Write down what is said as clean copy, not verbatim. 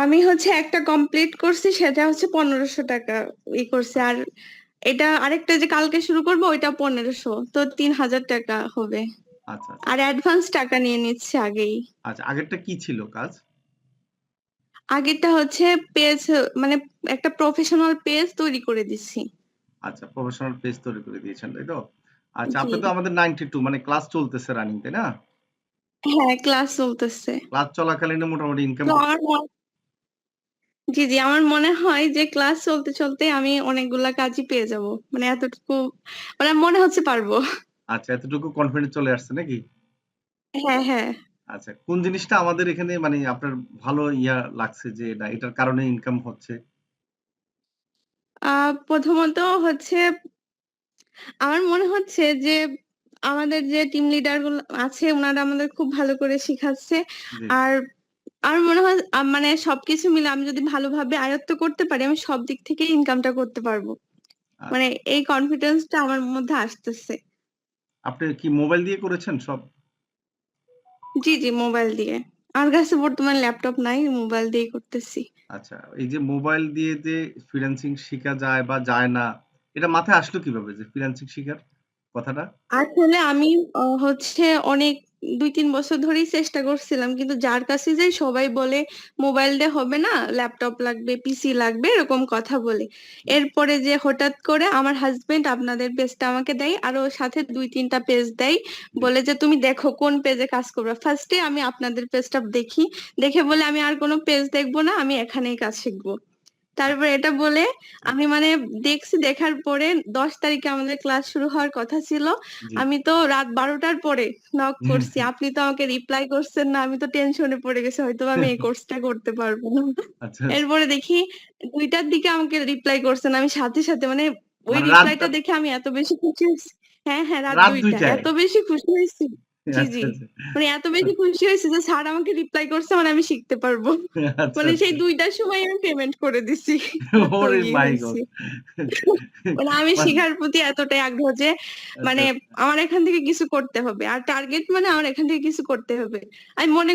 আমি হচ্ছে একটা কমপ্লিট করছি, সেটা হচ্ছে 1500 টাকা করছে। আর এটা আরেকটা যে কালকে শুরু করবো ওইটা 1500, তো 3000 টাকা হবে। আচ্ছা, আচ্ছা, আর অ্যাডভান্স টাকা নিয়ে নিচ্ছে আগেই। আচ্ছা। আগেরটা কি ছিল কাজ? আগেরটা হচ্ছে পেজ, মানে একটা প্রফেশনাল পেজ তৈরি করে দিচ্ছি। আচ্ছা, প্রফেশনাল পেজ তৈরি করে দিয়েছেন, তাই তো? আচ্ছা, জি। আপনি তো আমাদের 92 মানে ক্লাস চলতেছে রানিং, তাই না? হ্যাঁ, ক্লাস চলতেছে। ক্লাস চলাকালীন মোটামুটি ইনকাম তো জি জি, আমার মনে হয় যে ক্লাস চলতে চলতে আমি অনেকগুলা কাজই পেয়ে যাব, মানে এতটুকু, মানে মনে হচ্ছে পারবো। আচ্ছা, এতটুকু কনফিডেন্স চলে আসছে নাকি? হ্যাঁ হ্যাঁ। আচ্ছা, কোন জিনিসটা আমাদের এখানে মানে আপনার ভালো লাগছে যে না এটার কারণে ইনকাম হচ্ছে? প্রথমত হচ্ছে আমার মনে হচ্ছে যে আমাদের যে টিম লিডার গুলো আছে ওনারা আমাদের খুব ভালো করে শিখাচ্ছে। জি। আর আমার মনে হয় মানে সবকিছু মিলে আমি যদি ভালোভাবে আয়ত্ত করতে পারি আমি সব দিক থেকে ইনকামটা করতে পারবো। মানে আচ্ছা। এই কনফিডেন্সটা আমার মধ্যে আসতেছে। আপনি কি মোবাইল দিয়ে করেছেন সব? জি জি, মোবাইল দিয়ে। আমার কাছে বর্তমানে ল্যাপটপ নাই, মোবাইল দিয়ে করতেছি। আচ্ছা, এই যে মোবাইল দিয়ে যে ফ্রিল্যান্সিং শিখা যায় বা যায় না, এটা মাথায় আসলো কিভাবে যে ফ্রিল্যান্সিং শিখার কথাটা? আসলে আমি হচ্ছে অনেক 2-3 বছর ধরেই চেষ্টা করছিলাম, কিন্তু যার কাছে যাই সবাই বলে মোবাইল দিয়ে হবে না, ল্যাপটপ লাগবে, পিসি লাগবে, এরকম কথা বলে। এরপরে যে হঠাৎ করে আমার হাজবেন্ড আপনাদের পেজটা আমাকে দেয়, আরো সাথে 2-3টা পেজ দেয়, জি। বলে যে তুমি দেখো কোন পেজে কাজ করবে। ফার্স্টে আমি আপনাদের পেজটা দেখি, দেখে বলে আমি আর কোনো পেজ দেখবো না, আমি এখানেই কাজ শিখবো। তারপর এটা বলে আমি মানে দেখছি, দেখার পরে 10 তারিখে আমাদের ক্লাস শুরু হওয়ার কথা ছিল। জি। আমি তো রাত 12টার পরে নক করছি, আপনি তো আমাকে রিপ্লাই করছেন না, আমি তো টেনশনে পড়ে গেছি হয়তো আমি এই কোর্সটা করতে পারবো না। আচ্ছা, আচ্ছা। এরপরে দেখি 2টার দিকে আমাকে রিপ্লাই করছেন, আমি সাথে সাথে মানে ওই মানে রাত রিপ্লাইটা দেখে আমি এত বেশি খুশি হয়েছি। হ্যাঁ হ্যাঁ, রাত রাত 2টা ২ টায়? এত বেশি খুশি হয়েছি। জি আচ্ছা, জি, আচ্ছা। মানে এত বেশি খুশি হয়েছে যে স্যার আমাকে রিপ্লাই করছে, মানে আমি শিখতে পারবো। আচ্ছা, মানে সেই আচ্ছা। 2টার সময় আমি পেমেন্ট করে দিছি। এত ওরে মাই হয়েছি। গড! মানে আমি মানে শিখার প্রতি এতটাই আগ্রহ যে আচ্ছা, মানে আচ্ছা। আমার এখান থেকে কিছু করতে হবে, আর টার্গেট মানে আমার এখান থেকে কিছু করতে হবে। আমি মনে